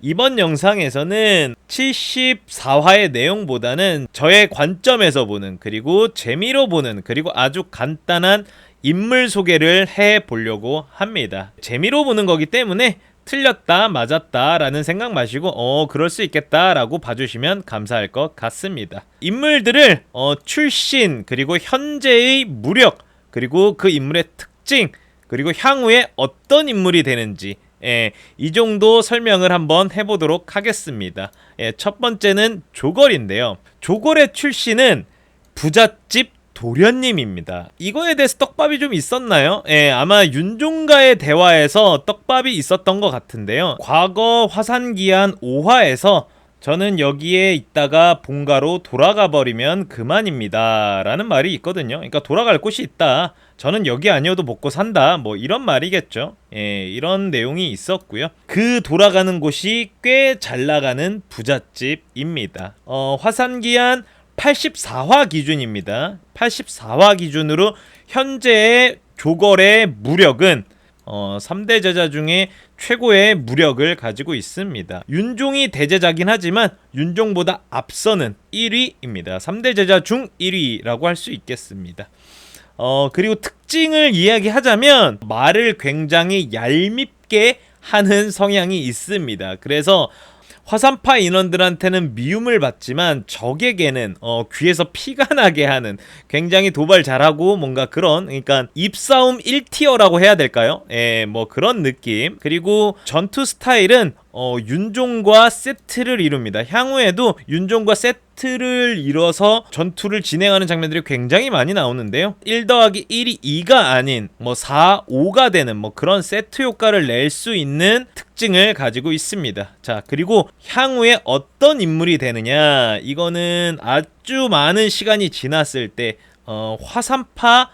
이번 영상에서는 74화의 내용보다는 저의 관점에서 보는, 그리고 재미로 보는, 그리고 아주 간단한 인물 소개를 해보려고 합니다. 재미로 보는 거기 때문에 틀렸다 맞았다 라는 생각 마시고 그럴 수 있겠다 라고 봐주시면 감사할 것 같습니다. 인물들을 출신, 그리고 현재의 무력, 그리고 그 인물의 특징, 그리고 향후에 어떤 인물이 되는지, 이 정도 설명을 한번 해보도록 하겠습니다. 첫 번째는 조걸인데요. 조걸의 출신은 부잣집 도련님입니다. 이거에 대해서 떡밥이 좀 있었나요? 아마 윤종과의 대화에서 떡밥이 있었던 것 같은데요. 과거 화산기한 5화에서 저는 여기에 있다가 본가로 돌아가 버리면 그만입니다 라는 말이 있거든요. 그러니까 돌아갈 곳이 있다, 저는 여기 아니어도 먹고 산다, 뭐 이런 말이겠죠. 이런 내용이 있었고요. 그 돌아가는 곳이 꽤 잘 나가는 부잣집입니다. 화산기한 84화 기준입니다. 84화 기준으로 현재의 조걸의 무력은 3대 제자 중에 최고의 무력을 가지고 있습니다. 윤종이 대제자긴 하지만 윤종보다 앞서는 1위입니다. 3대 제자 중 1위라고 할 수 있겠습니다. 그리고 특징을 이야기하자면 말을 굉장히 얄밉게 하는 성향이 있습니다. 그래서 화산파 인원들한테는 미움을 받지만 적에게는 귀에서 피가 나게 하는, 굉장히 도발 잘하고 뭔가 그런, 그러니까 입싸움 1티어라고 해야 될까요? 뭐 그런 느낌. 그리고 전투 스타일은 윤종과 세트를 이룹니다. 향후에도 윤종과 세트를 이뤄서 전투를 진행하는 장면들이 굉장히 많이 나오는데요. 1 더하기 1이 2가 아닌 4, 5가 되는 그런 세트 효과를 낼 수 있는 특징을 가지고 있습니다. 자, 그리고 향후에 어떤 인물이 되느냐, 이거는 아주 많은 시간이 지났을 때 화산파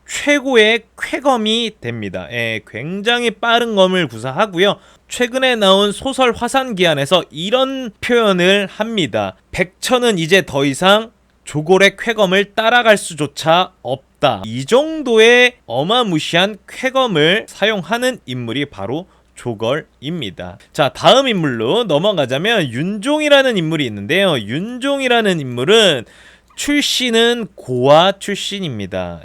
최고의 쾌검이 됩니다. 굉장히 빠른 검을 구사하고요. 최근에 나온 소설 화산기한에서 이런 표현을 합니다. 백천은 이제 더 이상 조걸의 쾌검을 따라갈 수조차 없다. 이 정도의 어마무시한 쾌검을 사용하는 인물이 바로 조걸입니다. 자, 다음 인물로 넘어가자면 윤종이라는 인물이 있는데요. 윤종이라는 인물은 출신은 고아 출신입니다.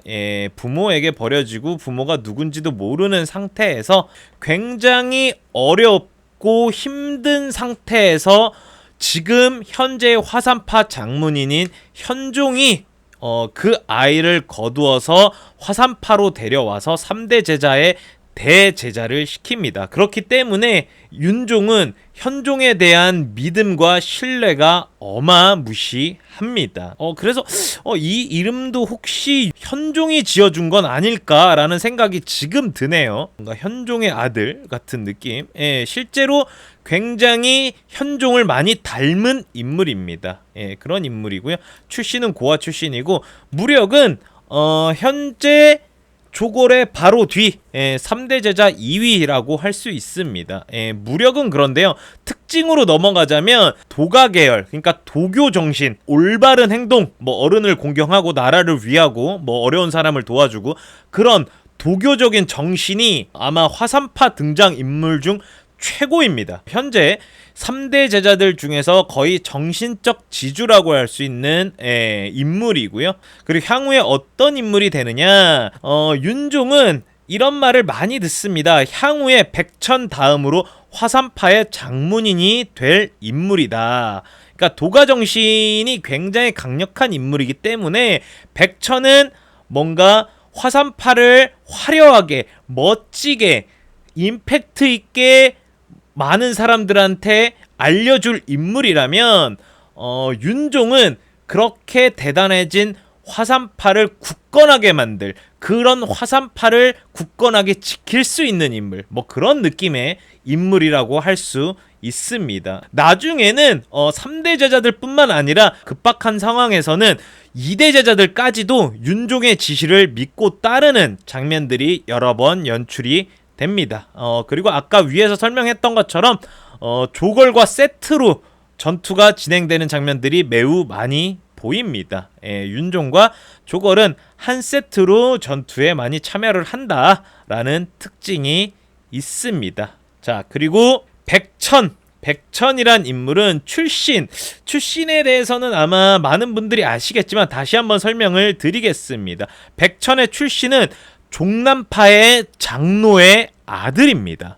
부모에게 버려지고 부모가 누군지도 모르는 상태에서 굉장히 어렵고 힘든 상태에서 지금 현재 화산파 장문인인 현종이 그 아이를 거두어서 화산파로 데려와서 3대 제자의 대제자를 시킵니다. 그렇기 때문에 윤종은 현종에 대한 믿음과 신뢰가 어마무시합니다. 그래서 이 이름도 혹시 현종이 지어준 건 아닐까라는 생각이 지금 드네요. 뭔가 현종의 아들 같은 느낌. 실제로 굉장히 현종을 많이 닮은 인물입니다. 그런 인물이고요. 출신은 고아 출신이고 무력은 현재 조걸의 바로 뒤 3대 제자 2위라고 할 수 있습니다. 무력은 그런데요. 특징으로 넘어가자면 도가계열, 그러니까 도교 정신, 올바른 행동, 어른을 공경하고 나라를 위하고 어려운 사람을 도와주고 그런 도교적인 정신이 아마 화산파 등장인물 중 최고입니다. 현재 3대 제자들 중에서 거의 정신적 지주라고 할 수 있는 인물이고요. 그리고 향후에 어떤 인물이 되느냐, 윤종은 이런 말을 많이 듣습니다. 향후에 백천 다음으로 화산파의 장문인이 될 인물이다. 그러니까 도가정신이 굉장히 강력한 인물이기 때문에 백천은 뭔가 화산파를 화려하게 멋지게 임팩트 있게 많은 사람들한테 알려줄 인물이라면 윤종은 그렇게 대단해진 화산파를 굳건하게 만들, 그런 화산파를 굳건하게 지킬 수 있는 인물, 그런 느낌의 인물이라고 할 수 있습니다. 나중에는 3대 제자들 뿐만 아니라 급박한 상황에서는 2대 제자들까지도 윤종의 지시를 믿고 따르는 장면들이 여러 번 연출이 됩니다. 그리고 아까 위에서 설명했던 것처럼 조걸과 세트로 전투가 진행되는 장면들이 매우 많이 보입니다. 윤종과 조걸은 한 세트로 전투에 많이 참여를 한다라는 특징이 있습니다. 자, 그리고 백천 백천이란 인물은 출신에 대해서는 아마 많은 분들이 아시겠지만 다시 한번 설명을 드리겠습니다. 백천의 출신은 종남파의 장로의 아들입니다.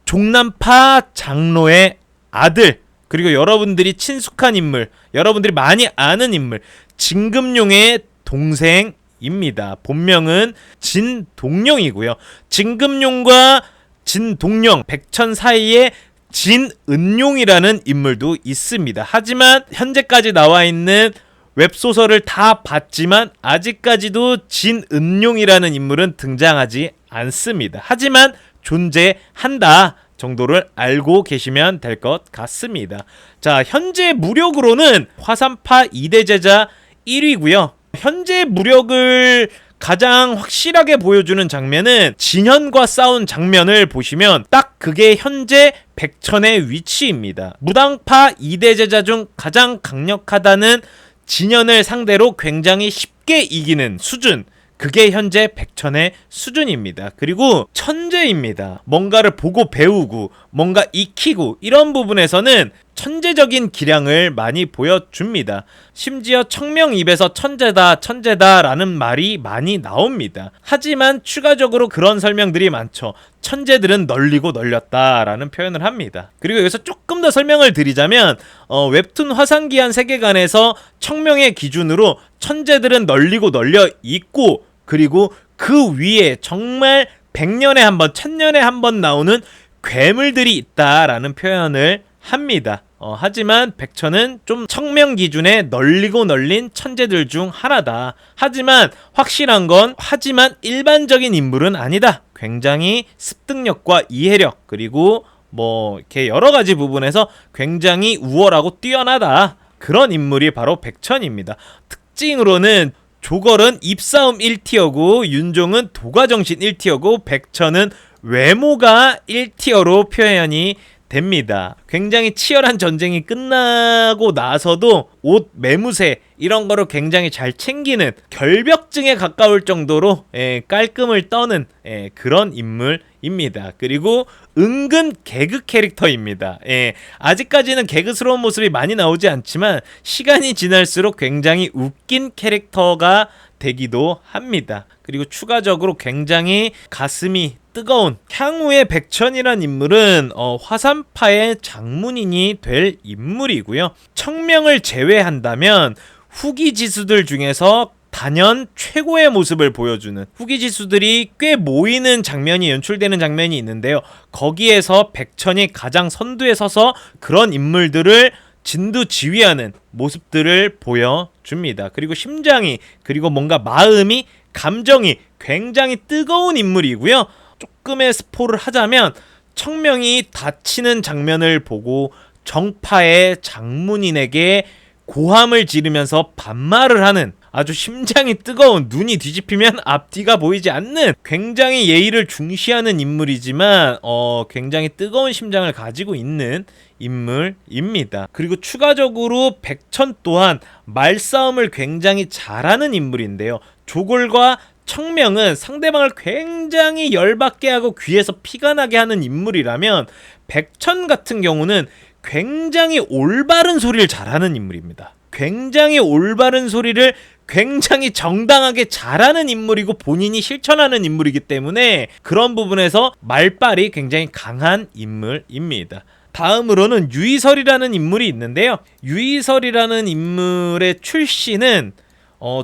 종남파 장로의 아들, 그리고 여러분들이 친숙한 인물, 여러분들이 많이 아는 인물, 진금룡의 동생입니다. 본명은 진동룡이고요. 진금룡과 진동룡, 백천 사이에 진은룡이라는 인물도 있습니다. 하지만 현재까지 나와 있는 웹소설을 다 봤지만 아직까지도 진은룡이라는 인물은 등장하지 않습니다. 하지만 존재한다 정도를 알고 계시면 될 것 같습니다. 자, 현재 무력으로는 화산파 2대 제자 1위고요. 현재 무력을 가장 확실하게 보여주는 장면은 진현과 싸운 장면을 보시면 딱 그게 현재 백천의 위치입니다. 무당파 2대 제자 중 가장 강력하다는 진현을 상대로 굉장히 쉽게 이기는 수준, 그게 현재 백천의 수준입니다. 그리고 천재입니다. 뭔가를 보고 배우고 뭔가 익히고 이런 부분에서는 천재적인 기량을 많이 보여줍니다. 심지어 청명 입에서 천재다 라는 말이 많이 나옵니다. 하지만 추가적으로 그런 설명들이 많죠. 천재들은 널리고 널렸다 라는 표현을 합니다. 그리고 여기서 조금 더 설명을 드리자면 웹툰 화산기한 세계관에서 청명의 기준으로 천재들은 널리고 널려 있고, 그리고 그 위에 정말 100년에 한 번, 1000년에 한 번 나오는 괴물들이 있다라는 표현을 합니다. 하지만 백천은 좀 청명 기준에 널리고 널린 천재들 중 하나다. 하지만 확실한 건 일반적인 인물은 아니다. 굉장히 습득력과 이해력, 그리고 뭐 이렇게 여러 가지 부분에서 굉장히 우월하고 뛰어나다. 그런 인물이 바로 백천입니다. 특징으로는 조걸은 입싸움 1티어고 윤종은 도가정신 1티어고 백천은 외모가 1티어로 표현이 됩니다. 굉장히 치열한 전쟁이 끝나고 나서도 옷 매무새 이런 거를 굉장히 잘 챙기는, 결벽증에 가까울 정도로 깔끔을 떠는 그런 인물입니다. 그리고 은근 개그 캐릭터입니다. 아직까지는 개그스러운 모습이 많이 나오지 않지만 시간이 지날수록 굉장히 웃긴 캐릭터가 되기도 합니다. 그리고 추가적으로 굉장히 가슴이 뜨거운, 향후의 백천이란 인물은 화산파의 장문인이 될 인물이고요. 청명을 제외한다면 후기 지수들 중에서 단연 최고의 모습을 보여주는, 후기 지수들이 꽤 모이는 장면이 연출되는 장면이 있는데요. 거기에서 백천이 가장 선두에 서서 그런 인물들을 진두지휘하는 모습들을 보여줍니다. 그리고 심장이, 그리고 뭔가 마음이, 감정이 굉장히 뜨거운 인물이고요. 조금의 스포를 하자면 청명이 다치는 장면을 보고 정파의 장문인에게 고함을 지르면서 반말을 하는, 아주 심장이 뜨거운, 눈이 뒤집히면 앞뒤가 보이지 않는 굉장히 예의를 중시하는 인물이지만 굉장히 뜨거운 심장을 가지고 있는 인물입니다. 그리고 추가적으로 백천 또한 말싸움을 굉장히 잘하는 인물인데요. 조골과 청명은 상대방을 굉장히 열받게 하고 귀에서 피가 나게 하는 인물이라면 백천 같은 경우는 굉장히 올바른 소리를 잘하는 인물입니다. 굉장히 올바른 소리를 굉장히 정당하게 잘하는 인물이고 본인이 실천하는 인물이기 때문에 그런 부분에서 말빨이 굉장히 강한 인물입니다. 다음으로는 유이설이라는 인물이 있는데요. 유이설이라는 인물의 출신은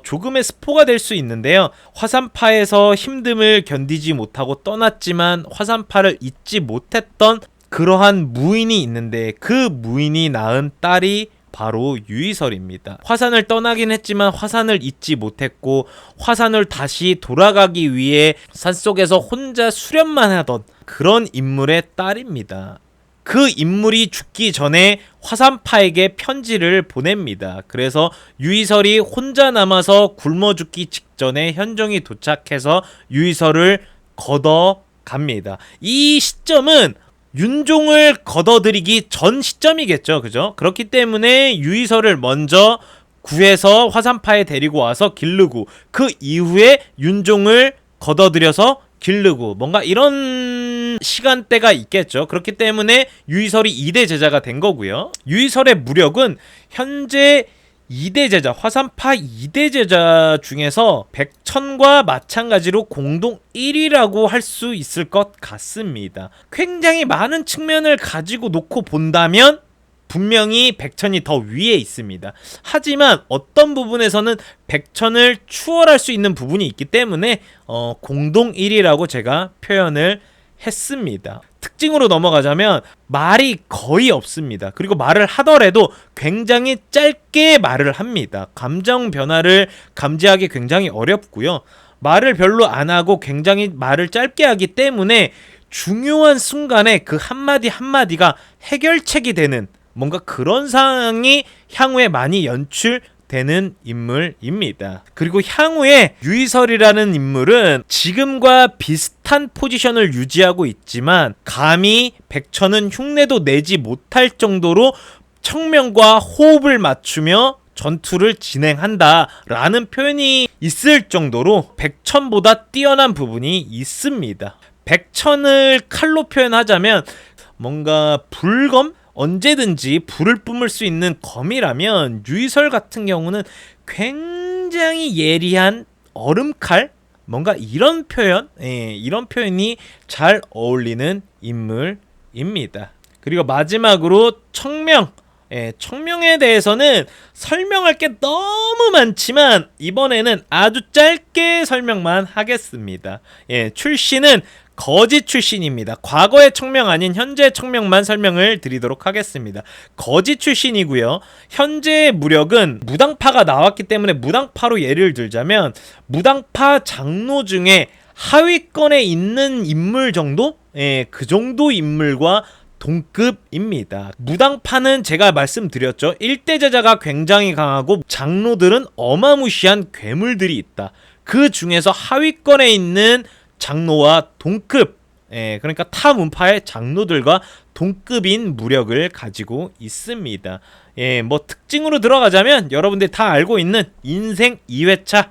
조금의 스포가 될 수 있는데요. 화산파에서 힘듦을 견디지 못하고 떠났지만 화산파를 잊지 못했던 그러한 무인이 있는데 그 무인이 낳은 딸이 바로 유이설입니다. 화산을 떠나긴 했지만 화산을 잊지 못했고 화산을 다시 돌아가기 위해 산속에서 혼자 수련만 하던 그런 인물의 딸입니다. 그 인물이 죽기 전에 화산파에게 편지를 보냅니다. 그래서 유이설이 혼자 남아서 굶어 죽기 직전에 현종이 도착해서 유이설을 걷어갑니다. 이 시점은 윤종을 걷어들이기 전 시점이겠죠. 그죠? 그렇기 때문에 유이설을 먼저 구해서 화산파에 데리고 와서 기르고 그 이후에 윤종을 걷어들여서 기르고 뭔가 이런 다른 시간대가 있겠죠. 그렇기 때문에 유희설이 2대 제자가 된 거고요. 유희설의 무력은 현재 2대 제자, 화산파 2대 제자 중에서 백천과 마찬가지로 공동 1위라고 할 수 있을 것 같습니다. 굉장히 많은 측면을 가지고 놓고 본다면 분명히 백천이 더 위에 있습니다. 하지만 어떤 부분에서는 백천을 추월할 수 있는 부분이 있기 때문에 공동 1위라고 제가 표현을 했습니다. 특징으로 넘어가자면 말이 거의 없습니다. 그리고 말을 하더라도 굉장히 짧게 말을 합니다. 감정 변화를 감지하기 굉장히 어렵고요. 말을 별로 안 하고 굉장히 말을 짧게 하기 때문에 중요한 순간에 그 한마디 한마디가 해결책이 되는 뭔가 그런 상황이 향후에 많이 연출되는 인물입니다. 그리고 향후에 유희설이라는 인물은 지금과 비슷한 포지션을 유지하고 있지만 감히 백천은 흉내도 내지 못할 정도로 청명과 호흡을 맞추며 전투를 진행한다라는 표현이 있을 정도로 백천보다 뛰어난 부분이 있습니다. 백천을 칼로 표현하자면 뭔가 불검? 언제든지 불을 뿜을 수 있는 검이라면 유희설 같은 경우는 굉장히 예리한 얼음칼? 뭔가 이런 표현? 이런 표현이 잘 어울리는 인물입니다. 그리고 마지막으로 청명. 청명에 대해서는 설명할 게 너무 많지만 이번에는 아주 짧게 설명만 하겠습니다. 출신은 거지 출신입니다. 과거의 청명 아닌 현재 청명만 설명을 드리도록 하겠습니다. 거지 출신이고요. 현재의 무력은 무당파가 나왔기 때문에 무당파로 예를 들자면 무당파 장로 중에 하위권에 있는 인물 정도? 그 정도 인물과 동급입니다. 무당파는 제가 말씀드렸죠. 1대 제자가 굉장히 강하고 장로들은 어마무시한 괴물들이 있다. 그 중에서 하위권에 있는 장로와 동급, 그러니까 타 문파의 장로들과 동급인 무력을 가지고 있습니다. 뭐 특징으로 들어가자면 여러분들 다 알고 있는 인생 2회차,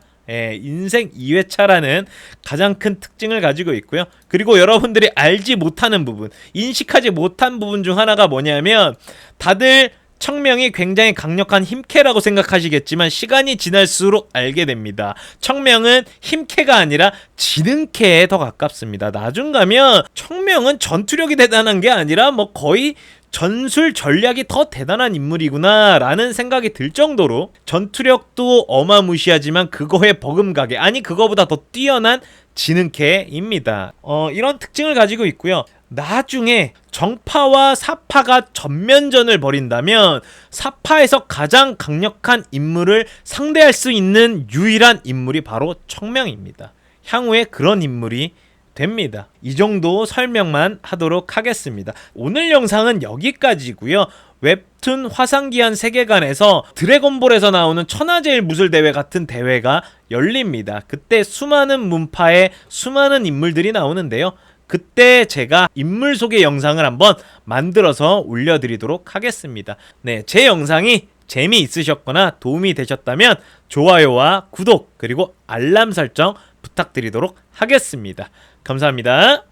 인생 2회차라는 가장 큰 특징을 가지고 있고요. 그리고 여러분들이 알지 못하는 부분, 인식하지 못한 부분 중 하나가 뭐냐면 다들 청명이 굉장히 강력한 힘캐라고 생각하시겠지만 시간이 지날수록 알게 됩니다. 청명은 힘캐가 아니라 지능캐에 더 가깝습니다. 나중 가면 청명은 전투력이 대단한 게 아니라 뭐 거의 전술 전략이 더 대단한 인물이구나 라는 생각이 들 정도로 전투력도 어마무시하지만 그거에 버금가게, 아니 그거보다 더 뛰어난 지능캐입니다. 이런 특징을 가지고 있고요. 나중에 정파와 사파가 전면전을 벌인다면 사파에서 가장 강력한 인물을 상대할 수 있는 유일한 인물이 바로 청명입니다. 향후에 그런 인물이 됩니다. 이 정도 설명만 하도록 하겠습니다. 오늘 영상은 여기까지고요. 웹툰 화상기한 세계관에서 드래곤볼에서 나오는 천하제일 무술대회 같은 대회가 열립니다. 그때 수많은 문파의 수많은 인물들이 나오는데요. 그때 제가 인물 소개 영상을 한번 만들어서 올려드리도록 하겠습니다. 제 영상이 재미있으셨거나 도움이 되셨다면 좋아요와 구독 그리고 알람 설정 부탁드리도록 하겠습니다. 감사합니다.